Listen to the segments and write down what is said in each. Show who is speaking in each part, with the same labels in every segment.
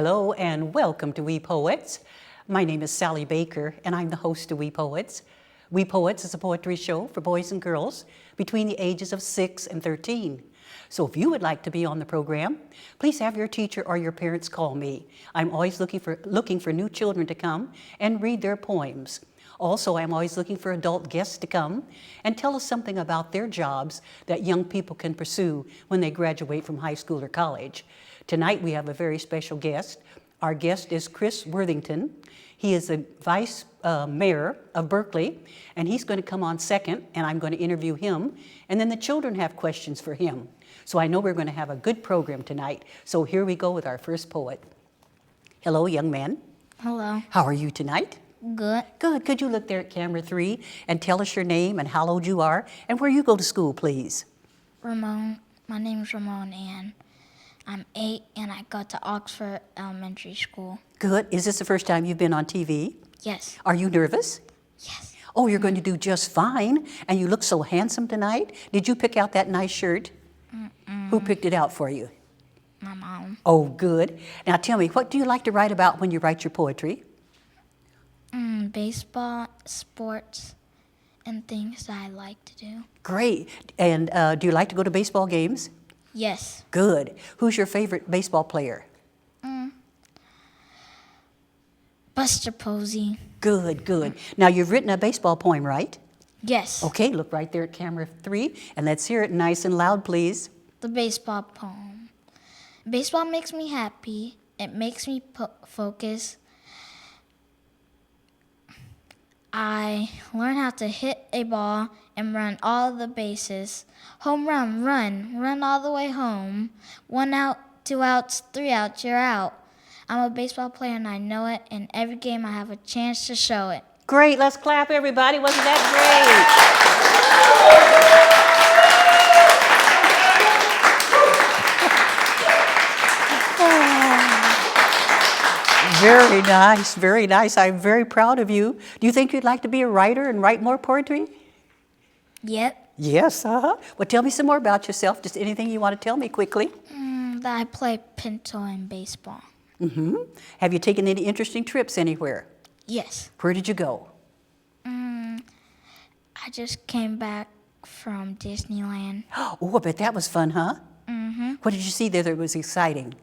Speaker 1: Hello and welcome to We Poets. My name is Sally Baker and I'm the host of We Poets. We Poets is a poetry show for boys and girls between the ages of 6 and 13. So if you would like to be on the program, please have your teacher or your parents call me. I'm always looking for new children to come and read their poems. Also, I'm always looking for adult guests to come and tell us something about their jobs that young people can pursue when they graduate from high school or college. Tonight we have a very special guest. Our guest is Chris Worthington. He is the vice mayor of Berkeley, and he's going to come on second, and I'm going to interview him, and then the children have questions for him. So I know we're going to have a good program tonight. So here we go with our first poet. Hello, young man.
Speaker 2: Hello.
Speaker 1: How are you tonight?
Speaker 2: Good.
Speaker 1: Good. Could you look there at camera 3 and tell us your name and how old you are and where you go to school, please?
Speaker 2: Ramon. My name is Ramon, and I'm 8, and I go to Oxford Elementary School.
Speaker 1: Good. Is this the first time you've been on TV?
Speaker 2: Yes.
Speaker 1: Are you nervous?
Speaker 2: Yes.
Speaker 1: Oh, you're going to do just fine. And you look so handsome tonight. Did you pick out that nice shirt? Who picked it out for you?
Speaker 2: My mom.
Speaker 1: Oh, good. Now tell me, what do you like to write about when you write your poetry?
Speaker 2: Baseball, sports, and things that I like to do.
Speaker 1: Great. And do you like to go to baseball games?
Speaker 2: Yes.
Speaker 1: Good. Who's your favorite baseball player?
Speaker 2: Buster Posey.
Speaker 1: Good, good. Now you've written a baseball poem, right?
Speaker 2: Yes.
Speaker 1: Okay, look right there at camera 3, and let's hear it nice and loud, please.
Speaker 2: The baseball poem. Baseball makes me happy. It makes me focus. I learn how to hit a ball and run all the bases. Home run, run all the way home. 1 out, 2 outs, 3 outs, you're out. I'm a baseball player and I know it, and every game I have a chance to show it.
Speaker 1: Great, let's clap everybody. Wasn't that great? Very nice, very nice. I'm very proud of you. Do you think you'd like to be a writer and write more poetry?
Speaker 2: Yep.
Speaker 1: Yes, Well, tell me some more about yourself. Just anything you want to tell me quickly.
Speaker 2: That I play pinto and baseball.
Speaker 1: Have you taken any interesting trips anywhere?
Speaker 2: Yes.
Speaker 1: Where did you go?
Speaker 2: I just came back from Disneyland.
Speaker 1: Oh, I bet that was fun, huh? What did you see there that was exciting?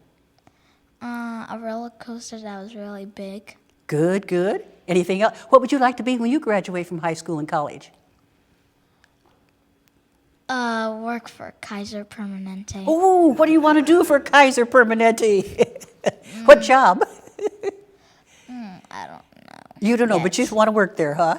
Speaker 2: A roller coaster that was really big.
Speaker 1: Good, good. Anything else? What would you like to be when you graduate from high school and college?
Speaker 2: Work for Kaiser Permanente.
Speaker 1: Oh, what do you want to do for Kaiser Permanente? What job?
Speaker 2: I don't know.
Speaker 1: You don't know,
Speaker 2: Yes.
Speaker 1: but you just want to work there, huh?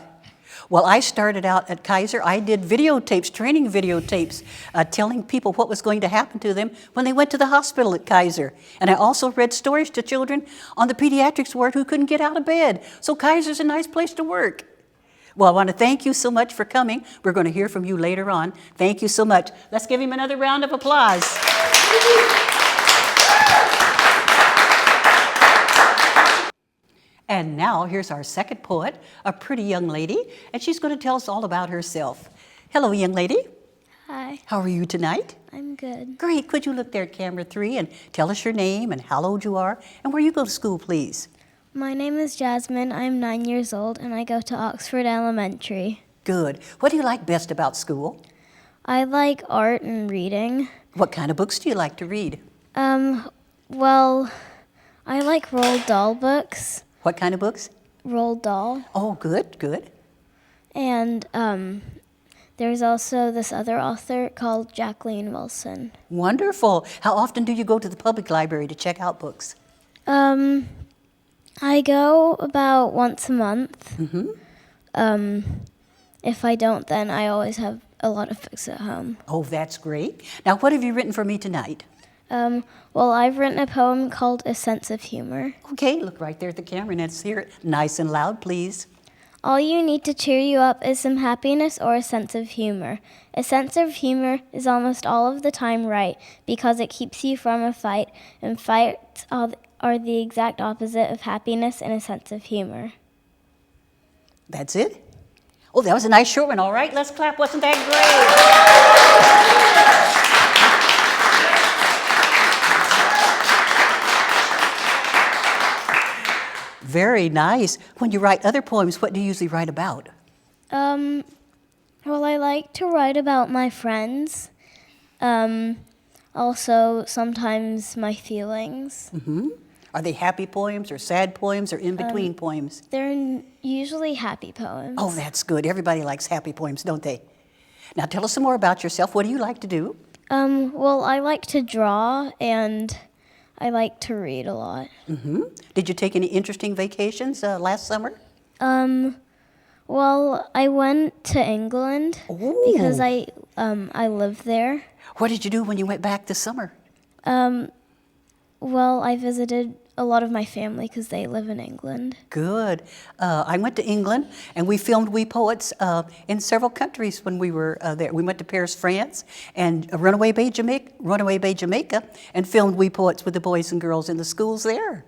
Speaker 1: Well, I started out at Kaiser. I did videotapes, training videotapes, telling people what was going to happen to them when they went to the hospital at Kaiser. And I also read stories to children on the pediatrics ward who couldn't get out of bed. So Kaiser's a nice place to work. Well, I want to thank you so much for coming. We're going to hear from you later on. Thank you so much. Let's give him another round of applause. And now, here's our second poet, a pretty young lady, and she's going to tell us all about herself. Hello, young lady.
Speaker 2: Hi.
Speaker 1: How are you tonight?
Speaker 2: I'm good.
Speaker 1: Great. Could you look there at camera 3 and tell us your name and how old you are and where you go to school, please?
Speaker 3: My name is Jasmine. I'm 9 years old, and I go to Oxford Elementary.
Speaker 1: Good. What do you like best about school?
Speaker 3: I like art and reading.
Speaker 1: What kind of books do you like to read?
Speaker 3: Well, I like Roald Dahl books.
Speaker 1: What kind of books?
Speaker 3: Roald Dahl.
Speaker 1: Oh, good, good.
Speaker 3: And there's also this other author called Jacqueline Wilson.
Speaker 1: Wonderful. How often do you go to the public library to check out books?
Speaker 3: I go about once a month. If I don't, then I always have a lot of books at home.
Speaker 1: Oh, that's great. Now, what have you written for me tonight?
Speaker 3: Well, I've written a poem called A Sense of Humor.
Speaker 1: Okay, look right there at the camera and let's hear it nice and loud, please.
Speaker 3: All you need to cheer you up is some happiness or a sense of humor. A sense of humor is almost all of the time right because it keeps you from a fight, and fights are the exact opposite of happiness and a sense of humor.
Speaker 1: That's it? Oh, that was a nice short one. All right, let's clap. Wasn't that great? Very nice. When you write other poems, what do you usually write about?
Speaker 3: Well, I like to write about my friends. Also, sometimes my feelings.
Speaker 1: Are they happy poems or sad poems or in-between poems?
Speaker 3: They're usually happy poems.
Speaker 1: Oh, that's good. Everybody likes happy poems, don't they? Now tell us some more about yourself. What do you like to do?
Speaker 3: Well, I like to draw and I like to read a lot.
Speaker 1: Did you take any interesting vacations last summer?
Speaker 3: Well, I went to England because I lived there.
Speaker 1: What did you do when you went back this summer?
Speaker 3: Well, I visited a lot of my family because they live in England.
Speaker 1: Good. I went to England, and we filmed We Poets in several countries when we were there. We went to Paris, France, and Runaway Bay, Jamaica, and filmed We Poets with the boys and girls in the schools there.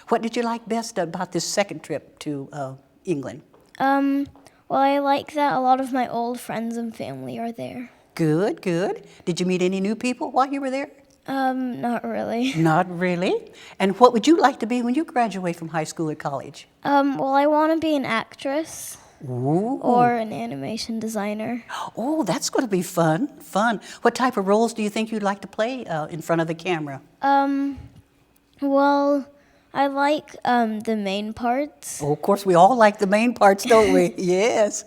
Speaker 1: What did you like best about this second trip to England?
Speaker 3: Well, I like that a lot of my old friends and family are there.
Speaker 1: Good, good. Did you meet any new people while you were there?
Speaker 3: Not really.
Speaker 1: Not really. And what would you like to be when you graduate from high school or college?
Speaker 3: Well, I want to be an actress
Speaker 1: Ooh.
Speaker 3: or an animation designer.
Speaker 1: Oh, that's going to be fun, fun. What type of roles do you think you'd like to play in front of the camera?
Speaker 3: Well, I like the main parts.
Speaker 1: Oh, of course, we all like the main parts, don't we? Yes.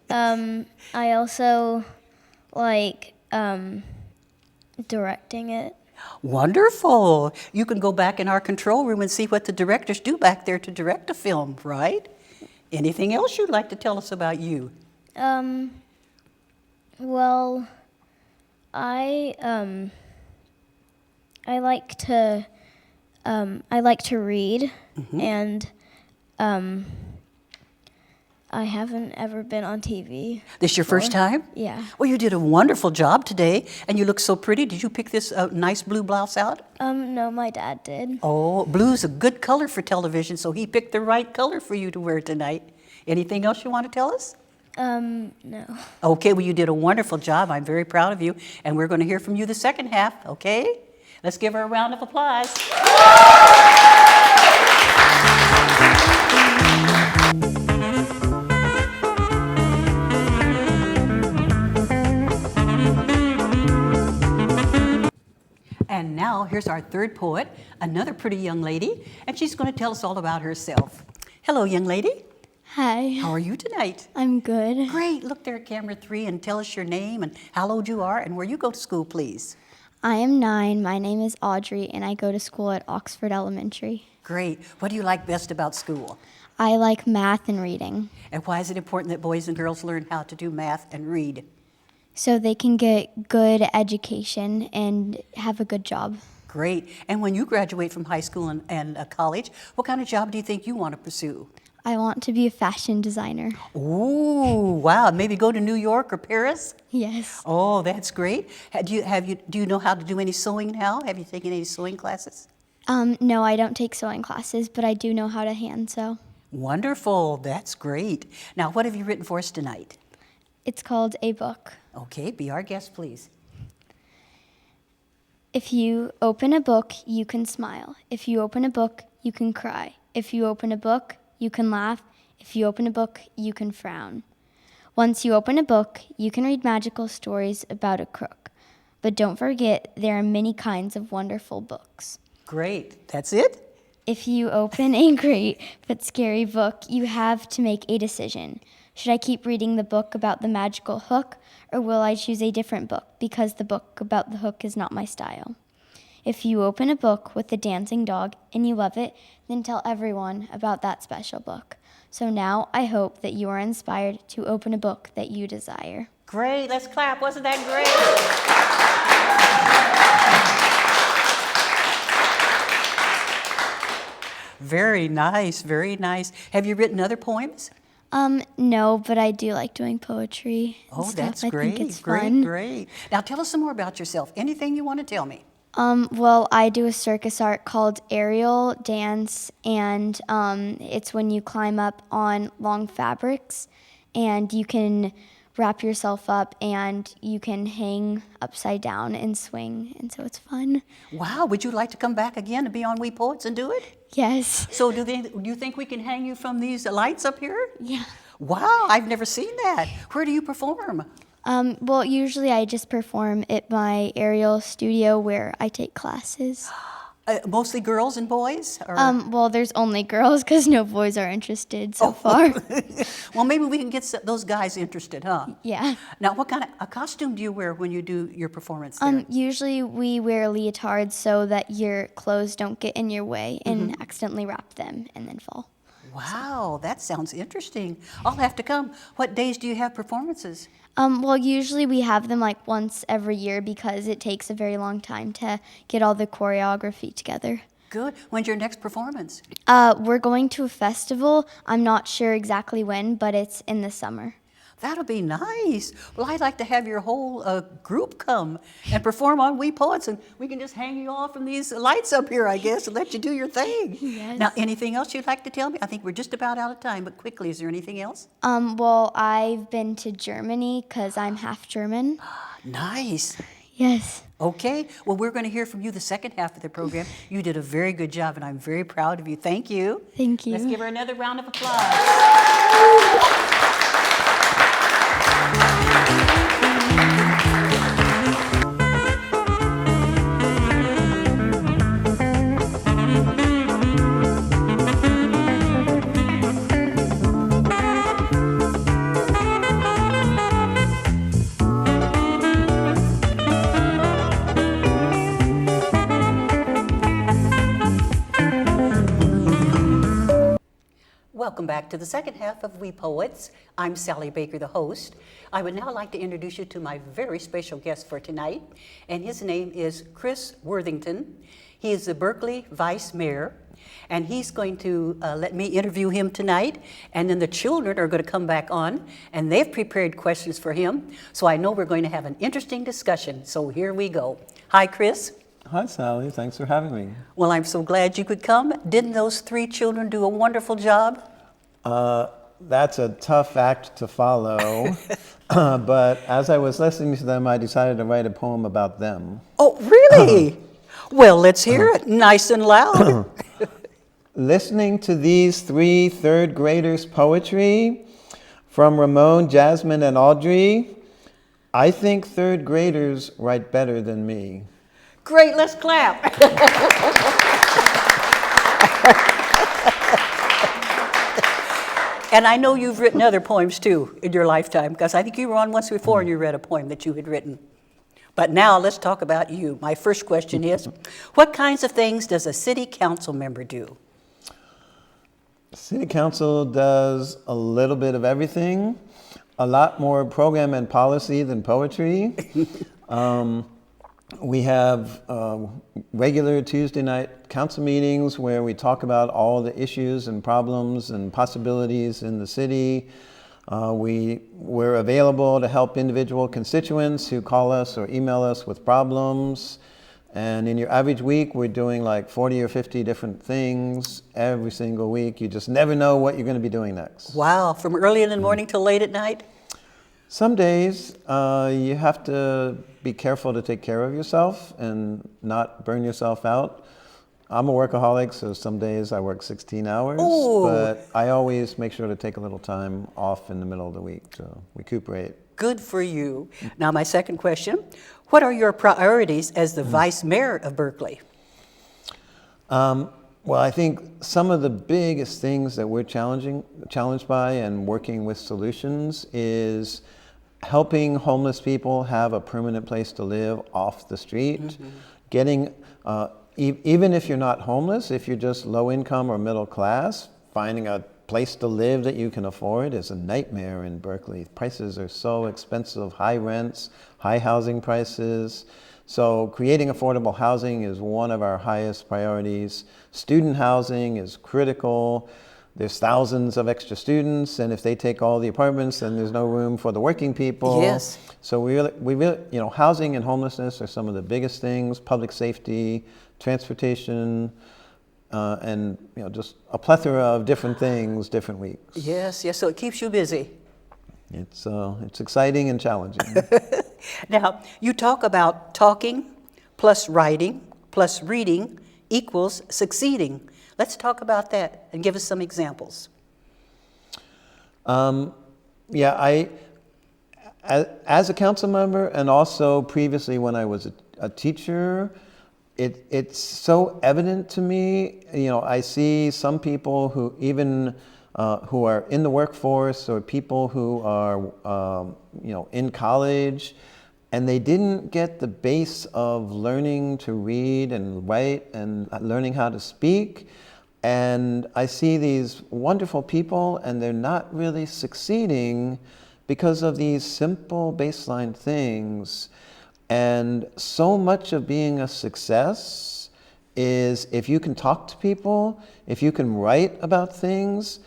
Speaker 3: I also like directing it.
Speaker 1: Wonderful. You can go back in our control room and see what the directors do back there to direct a film, right? Anything else you'd like to tell us about you?
Speaker 3: Well, I like to read, and I haven't ever been on TV.
Speaker 1: This your first time?
Speaker 3: Yeah.
Speaker 1: Well, you did a wonderful job today, and you look so pretty. Did you pick this nice blue blouse out?
Speaker 3: No, my dad did.
Speaker 1: Oh, blue's a good color for television, so he picked the right color for you to wear tonight. Anything else you want to tell us?
Speaker 3: No.
Speaker 1: Okay, well, you did a wonderful job. I'm very proud of you, and we're going to hear from you the second half, okay? Let's give her a round of applause. And now, here's our third poet, another pretty young lady, and she's going to tell us all about herself. Hello, young lady.
Speaker 4: Hi.
Speaker 1: How are you tonight?
Speaker 4: I'm good.
Speaker 1: Great. Look there at camera 3 and tell us your name and how old you are and where you go to school, please.
Speaker 4: I am 9. My name is Audrey, and I go to school at Oxford Elementary.
Speaker 1: Great. What do you like best about school?
Speaker 4: I like math and reading,
Speaker 1: And why is it important that boys and girls learn how to do math and read?
Speaker 4: so they can get good education and have a good job.
Speaker 1: Great. And when you graduate from high school and college, what kind of job do you think you want to pursue?
Speaker 4: I want to be a fashion designer.
Speaker 1: Ooh, wow. Maybe go to New York or Paris?
Speaker 4: Yes.
Speaker 1: Oh, that's great. Do you know how to do any sewing now? Have you taken any sewing classes?
Speaker 4: No, I don't take sewing classes, but I do know how to hand sew.
Speaker 1: Wonderful. That's great. Now, what have you written for us tonight?
Speaker 4: It's called a book.
Speaker 1: Okay, be our guest, please.
Speaker 4: If you open a book, you can smile. If you open a book, you can cry. If you open a book, you can laugh. If you open a book, you can frown. Once you open a book, you can read magical stories about a crook. But don't forget, there are many kinds of wonderful books.
Speaker 1: Great. That's it?
Speaker 4: If you open a great but scary book, you have to make a decision. Should I keep reading the book about the magical hook, or will I choose a different book because the book about the hook is not my style? If you open a book with a dancing dog and you love it, then tell everyone about that special book. So now I hope that you are inspired to open a book that you desire.
Speaker 1: Great. Let's clap. Wasn't that great? Very nice. Very nice. Have you written other poems?
Speaker 4: No, but I do like doing poetry and
Speaker 1: Oh,
Speaker 4: stuff.
Speaker 1: that's
Speaker 4: I
Speaker 1: great.
Speaker 4: think it's
Speaker 1: great,
Speaker 4: fun.
Speaker 1: great. Now tell us some more about yourself. Anything you want to tell me?
Speaker 4: Well, I do a circus art called aerial dance, and it's when you climb up on long fabrics, and you can wrap yourself up, and you can hang upside down and swing, and so it's fun.
Speaker 1: Wow. Would you like to come back again to be on We Poets and do it?
Speaker 4: Yes.
Speaker 1: So do you think we can hang you from these lights up here?
Speaker 4: Yeah.
Speaker 1: Wow, I've never seen that. Where do you perform?
Speaker 4: Well, usually I just perform at my aerial studio where I take classes.
Speaker 1: Mostly girls and boys? Or?
Speaker 4: Well, there's only girls because no boys are interested so far.
Speaker 1: Well, maybe we can get those guys interested, huh?
Speaker 4: Yeah.
Speaker 1: Now, what kind of a costume do you wear when you do your performance there?
Speaker 4: Usually we wear leotards so that your clothes don't get in your way and accidentally wrap them and then fall.
Speaker 1: Wow, that sounds interesting. I'll have to come. What days do you have performances?
Speaker 4: Well, usually we have them like once every year because it takes a very long time to get all the choreography together.
Speaker 1: Good. When's your next performance?
Speaker 4: We're going to a festival. I'm not sure exactly when, but it's in the summer.
Speaker 1: That'll be nice. Well, I'd like to have your whole group come and perform on We Poets, and we can just hang you off from these lights up here, I guess, and let you do your thing.
Speaker 4: Yes.
Speaker 1: Now, anything else you'd like to tell me? I think we're just about out of time, but quickly, is there anything else?
Speaker 4: Well, I've been to Germany because I'm half German.
Speaker 1: Nice.
Speaker 4: Yes.
Speaker 1: Okay. Well, we're going to hear from you the second half of the program. You did a very good job, and I'm very proud of you. Thank you.
Speaker 4: Thank you.
Speaker 1: Let's give her another round of applause. Welcome back to the second half of We Poets. I'm Sally Baker, the host. I would now like to introduce you to my very special guest for tonight, and his name is Chris Worthington. He is the Berkeley Vice Mayor, and he's going to let me interview him tonight, and then the children are going to come back on, and they've prepared questions for him, so I know we're going to have an interesting discussion. So here we go. Hi, Chris.
Speaker 5: Hi, Sally. Thanks for having me.
Speaker 1: Well, I'm so glad you could come. Didn't those 3 children do a wonderful job?
Speaker 5: That's a tough act to follow, but as I was listening to them, I decided to write a poem about them.
Speaker 1: Oh, really? Well, let's hear it, nice and loud.
Speaker 5: Listening to these 3 third graders' poetry from Ramon, Jasmine, and Audrey, I think third graders write better than me.
Speaker 1: Great, let's clap. And I know you've written other poems too in your lifetime, because I think you were on once before and you read a poem that you had written. But now let's talk about you. My first question is, what kinds of things does a city council member do?
Speaker 5: City Council does a little bit of everything, a lot more program and policy than poetry. We have regular Tuesday night council meetings where we talk about all the issues and problems and possibilities in the city. We're available to help individual constituents who call us or email us with problems. And in your average week, we're doing like 40 or 50 different things every single week. You just never know what you're going to be doing next.
Speaker 1: Wow, from early in the morning till late at night?
Speaker 5: Some days you have to be careful to take care of yourself and not burn yourself out. I'm a workaholic, so some days I work 16 hours,
Speaker 1: Ooh.
Speaker 5: but I always make sure to take a little time off in the middle of the week to recuperate.
Speaker 1: Good for you. Now my second question, what are your priorities as the Vice Mayor of Berkeley?
Speaker 5: Well, I think some of the biggest things that we're challenged by and working with solutions is helping homeless people have a permanent place to live off the street, getting, even if you're not homeless, if you're just low income or middle class, finding a place to live that you can afford is a nightmare in Berkeley. Prices are so expensive, high rents, high housing prices. So creating affordable housing is one of our highest priorities. Student housing is critical. There's thousands of extra students, and if they take all the apartments, then there's no room for the working people.
Speaker 1: Yes.
Speaker 5: So we really, housing and homelessness are some of the biggest things. Public safety, transportation, and just a plethora of different things, different weeks.
Speaker 1: Yes, so it keeps you busy.
Speaker 5: It's exciting and challenging.
Speaker 1: Now, you talk about talking plus writing plus reading equals succeeding. Let's talk about that and give us some examples.
Speaker 5: Yeah, as a council member and also previously when I was a teacher, it's so evident to me. You know, I see some people who even who are in the workforce or people who are you know, in college, and they didn't get the base of learning to read and write and learning how to speak. And I see these wonderful people and they're not really succeeding because of these simple baseline things. And so much of being a success is if you can talk to people, if you can write about things.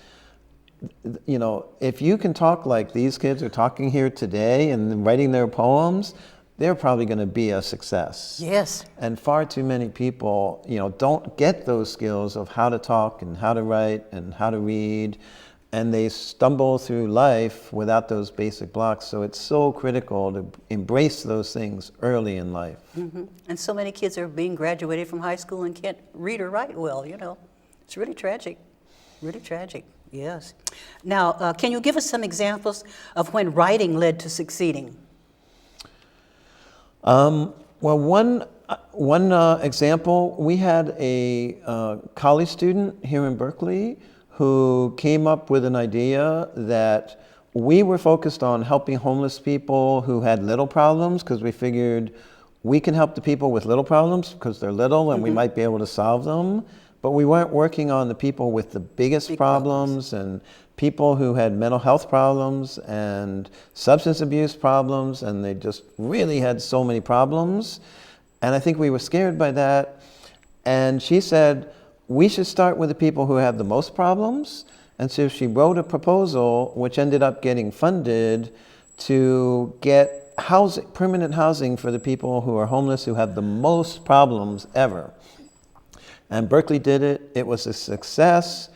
Speaker 5: You know, if you can talk like these kids are talking here today and writing their poems, they're probably going to be a success.
Speaker 1: Yes.
Speaker 5: And far too many people, you know, don't get those skills of how to talk and how to write and how to read, and they stumble through life without those basic blocks. So it's so critical to embrace those things early in life.
Speaker 1: Mm-hmm. And so many kids are being graduated from high school and can't read or write well, you know. It's really tragic, really tragic. Yes. Now, can you give us some examples of when writing led to succeeding?
Speaker 5: Well, one example, we had a college student here in Berkeley who came up with an idea that we were focused on helping homeless people who had little problems, because we figured we can help the people with little problems because they're little and we might be able to solve them. But we weren't working on the people with the biggest problems and people who had mental health problems and substance abuse problems, and they just really had so many problems. And I think we were scared by that. And she said, we should start with the people who have the most problems. And so she wrote a proposal, which ended up getting funded, to get housing, permanent housing for the people who are homeless who have the most problems ever. And Berkeley did it. It was a success.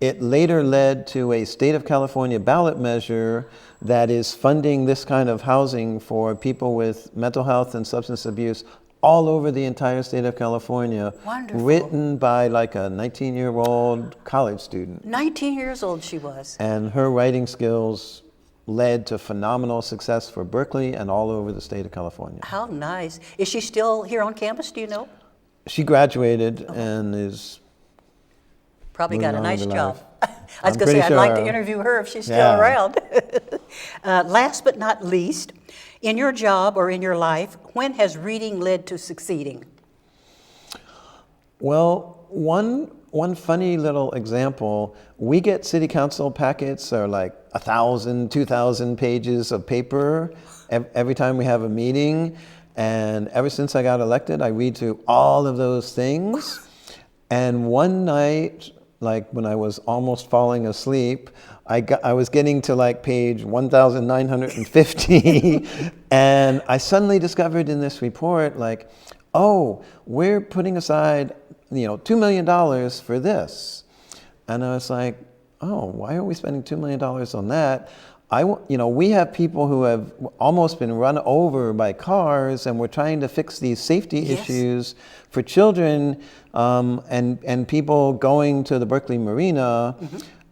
Speaker 5: It later led to a state of California ballot measure that is funding this kind of housing for people with mental health and substance abuse all over the entire state of California.
Speaker 1: Wonderful.
Speaker 5: Written by like a 19-year-old college student.
Speaker 1: 19 years old she was.
Speaker 5: And her writing skills led to phenomenal success for Berkeley and all over the state of California.
Speaker 1: How nice. Is she still here on campus, do you know?
Speaker 5: She graduated and is
Speaker 1: Probably got a
Speaker 5: moving on
Speaker 1: nice
Speaker 5: with
Speaker 1: job.
Speaker 5: life.
Speaker 1: I was going to say, I'd like to interview her if she's still
Speaker 5: Yeah.
Speaker 1: around. Last but not least, in your job or in your life, when has reading led to succeeding?
Speaker 5: Well, one funny little example, we get city council packets are like 1,000, 2,000 pages of paper every time we have a meeting. And ever since I got elected, I read through all of those things. And one night, like when I was almost falling asleep, I was getting to like page 1,950, and I suddenly discovered in this report, like, oh, we're putting aside, you know, $2 million for this. And I was like, oh, why are we spending $2 million on that? You know, we have people who have almost been run over by cars, and we're trying to fix these safety issues for children and people going to the Berkeley Marina.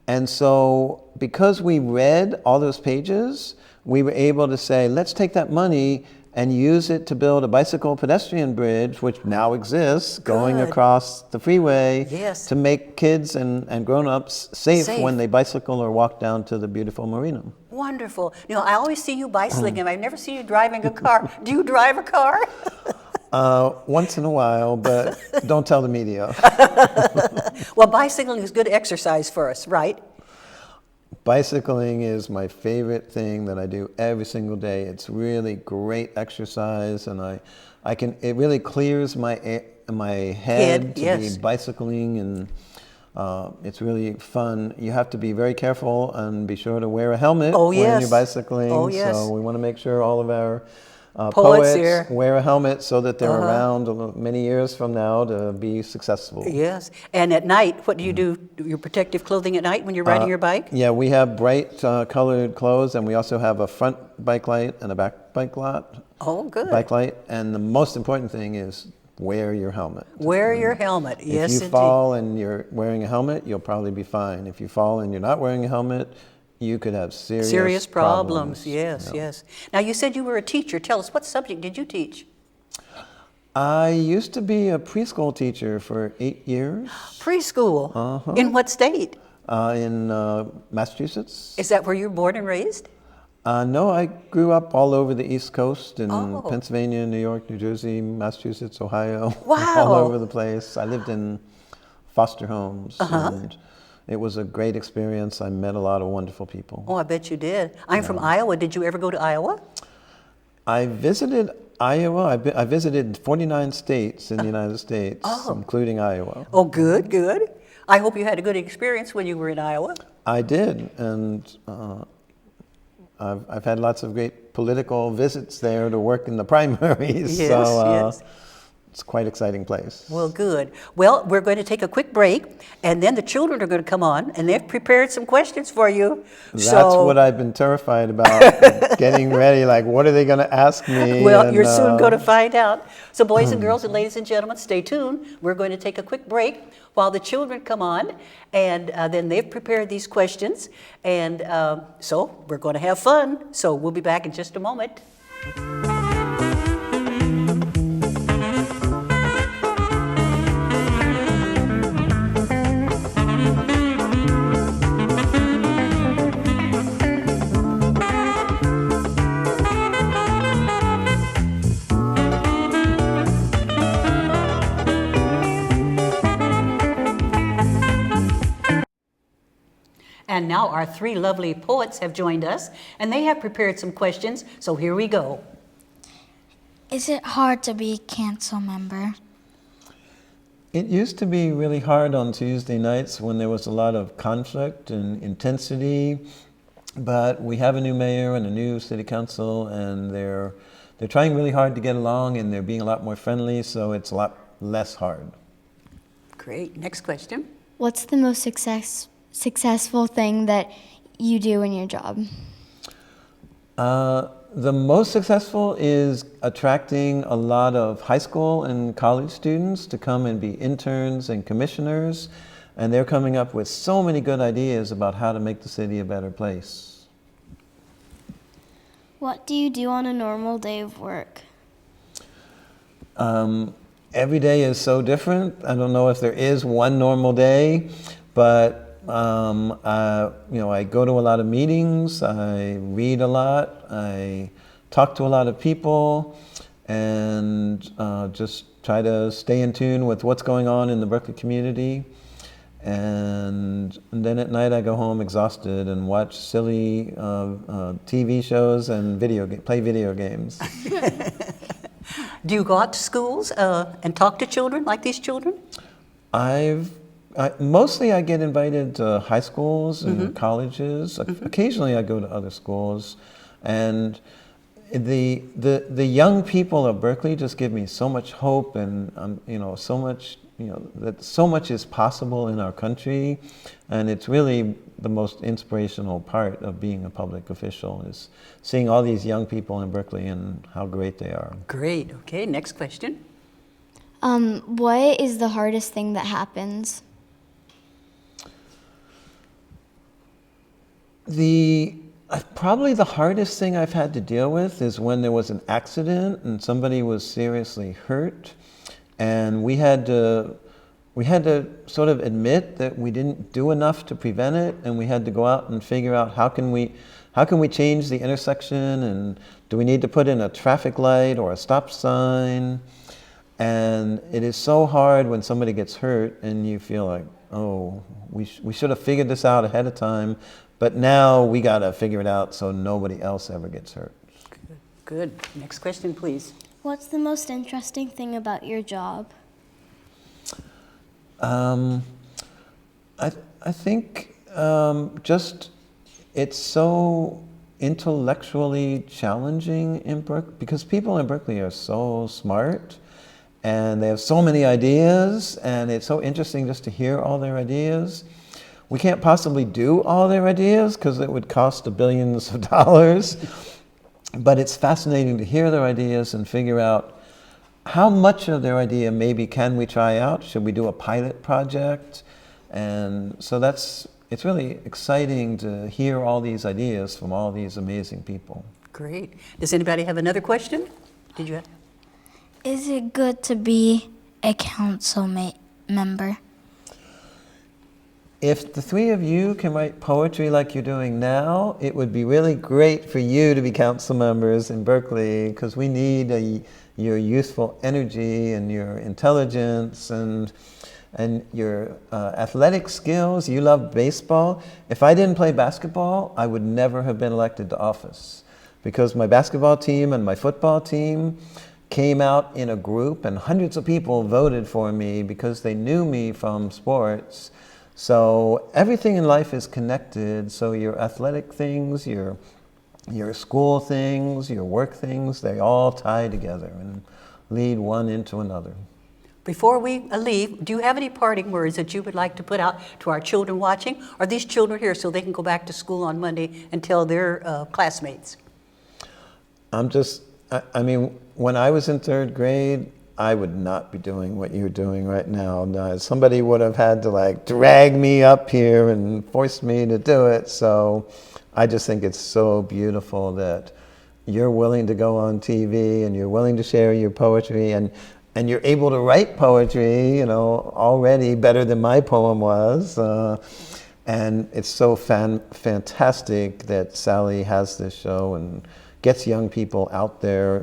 Speaker 5: And so because we read all those pages, we were able to say, let's take that money and use it to build a bicycle pedestrian bridge, which now exists, going across the freeway to make kids and grown-ups safe when they bicycle or walk down to the beautiful marina.
Speaker 1: Wonderful. You know, I always see you bicycling, and I've never seen you driving a car. Do you drive a car?
Speaker 5: Once in a while, but don't tell the media.
Speaker 1: Well, bicycling is good exercise for us, right?
Speaker 5: Bicycling is my favorite thing that I do every single day. It's really great exercise, and it really clears my head to be bicycling, and it's really fun. You have to be very careful and be sure to wear a helmet when you're bicycling. So we want to make sure all of our poets wear a helmet so that they're around many years from now to be successful.
Speaker 1: Yes. And at night, what do you do? Your protective clothing at night when you're riding your bike?
Speaker 5: Yeah, we have bright colored clothes, and we also have a front bike light and a back bike light.
Speaker 1: Oh, good.
Speaker 5: Bike light. And the most important thing is wear your helmet.
Speaker 1: Wear your helmet. Yes,
Speaker 5: If you
Speaker 1: indeed.
Speaker 5: fall and you're wearing a helmet, you'll probably be fine. If you fall and you're not wearing a helmet, you could have serious
Speaker 1: problems. Yes,
Speaker 5: Yeah.
Speaker 1: yes. Now, you said you were a teacher. Tell us, what subject did you teach?
Speaker 5: I used to be a preschool teacher for 8 years
Speaker 1: Preschool. In what state?
Speaker 5: in Massachusetts.
Speaker 1: Is that where you were born and raised?
Speaker 5: No, I grew up all over the East Coast in
Speaker 1: Oh.
Speaker 5: Pennsylvania, New York, New Jersey, Massachusetts, Ohio,
Speaker 1: Wow.
Speaker 5: all over the place. I lived in foster homes, and it was a great experience. I met a lot of wonderful people.
Speaker 1: Oh, I bet you did. I'm from Iowa. Did you ever go to Iowa?
Speaker 5: I visited Iowa. I visited 49 states in the United States, including Iowa.
Speaker 1: Oh, good, good. I hope you had a good experience when you were in Iowa.
Speaker 5: I did, and I've had lots of great political visits there to work in the primaries.
Speaker 1: Yes,
Speaker 5: so
Speaker 1: yes.
Speaker 5: it's quite an exciting place.
Speaker 1: Well, good. Well, we're going to take a quick break, and then the children are going to come on, and they've prepared some questions for you.
Speaker 5: That's what I've been terrified about, getting ready, like, what are they going to ask me?
Speaker 1: Well,
Speaker 5: And,
Speaker 1: you're soon going to find out. So, boys and girls and ladies and gentlemen, stay tuned. We're going to take a quick break while the children come on, and then they've prepared these questions. And so we're going to have fun. So we'll be back in just a moment. And now our three lovely poets have joined us, and they have prepared some questions, so here we go.
Speaker 2: Is it hard to be a council member?
Speaker 5: It used to be really hard on Tuesday nights when there was a lot of conflict and intensity, but we have a new mayor and a new city council, and they're trying really hard to get along, and they're being a lot more friendly, so it's a lot less hard.
Speaker 1: Great. Next question.
Speaker 4: What's the most successful thing that you do in your job?
Speaker 5: The most successful is attracting a lot of high school and college students to come and be interns and commissioners, and they're coming up with so many good ideas about how to make the city a better place.
Speaker 3: What do you do on a normal day of work?
Speaker 5: Every day is so different. I don't know if there is one normal day, but I go to a lot of meetings, I read a lot, I talk to a lot of people, and just try to stay in tune with what's going on in the Berkeley community. And then at night I go home exhausted and watch silly TV shows and play video games.
Speaker 1: Do you go out to schools and talk to children like these children?
Speaker 5: Mostly I get invited to high schools and colleges. Occasionally I go to other schools, and the young people of Berkeley just give me so much hope, and so much that so much is possible in our country, and it's really the most inspirational part of being a public official is seeing all these young people in Berkeley and how great they are.
Speaker 1: Great. Okay. Next question.
Speaker 4: What is the hardest thing that happens?
Speaker 5: Probably the hardest thing I've had to deal with is when there was an accident and somebody was seriously hurt, and we had to sort of admit that we didn't do enough to prevent it, and we had to go out and figure out how can we change the intersection, and do we need to put in a traffic light or a stop sign? And it is so hard when somebody gets hurt and you feel like, oh, we should have figured this out ahead of time, but now we got to figure it out so nobody else ever gets hurt.
Speaker 1: Good. Next question, please.
Speaker 3: What's the most interesting thing about your job?
Speaker 5: I think just it's so intellectually challenging in Berkeley, because people in Berkeley are so smart and they have so many ideas, and it's so interesting just to hear all their ideas. We can't possibly do all their ideas because it would cost billions of dollars, but it's fascinating to hear their ideas and figure out how much of their idea maybe can we try out? Should we do a pilot project? And so it's really exciting to hear all these ideas from all these amazing people.
Speaker 1: Great. Does anybody have another question? Did you have?
Speaker 2: Is it good to be a council member?
Speaker 5: If the three of you can write poetry like you're doing now, it would be really great for you to be council members in Berkeley, because we need your youthful energy and your intelligence and your athletic skills. You love baseball. If I didn't play basketball, I would never have been elected to office, because my basketball team and my football team came out in a group, and hundreds of people voted for me because they knew me from sports. So everything in life is connected. So your athletic things, your school things, your work things, they all tie together and lead one into another.
Speaker 1: Before we leave, do you have any parting words that you would like to put out to our children watching? Are these children here so they can go back to school on Monday and tell their classmates?
Speaker 5: I mean, when I was in third grade, I would not be doing what you're doing right now. No, somebody would have had to like drag me up here and force me to do it. So I just think it's so beautiful that you're willing to go on TV and you're willing to share your poetry, and you're able to write poetry, already better than my poem was. And it's so fantastic that Sally has this show and gets young people out there,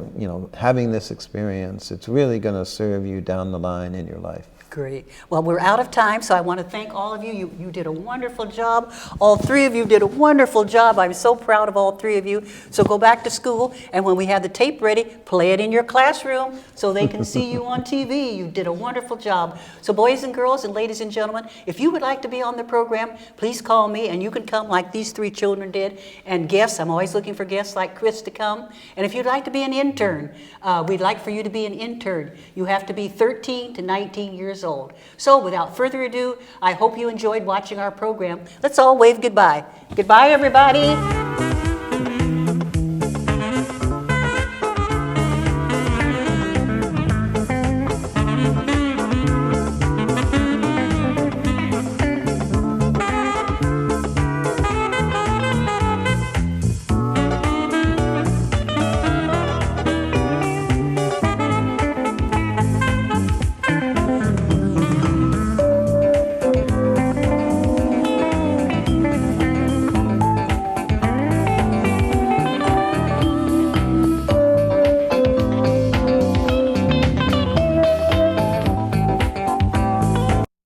Speaker 5: having this experience. It's really going to serve you down the line in your life.
Speaker 1: Great. Well, we're out of time, so I want to thank all of you. You did a wonderful job. All three of you did a wonderful job. I'm so proud of all three of you. So go back to school, and when we have the tape ready, play it in your classroom so they can see you on TV. You did a wonderful job. So boys and girls and ladies and gentlemen, if you would like to be on the program, please call me, and you can come like these three children did. And guests, I'm always looking for guests like Chris to come. And if you'd like to be an intern, we'd like for you to be an intern. You have to be 13 to 19 years old. So without further ado, I hope you enjoyed watching our program. Let's all wave goodbye. Goodbye, everybody.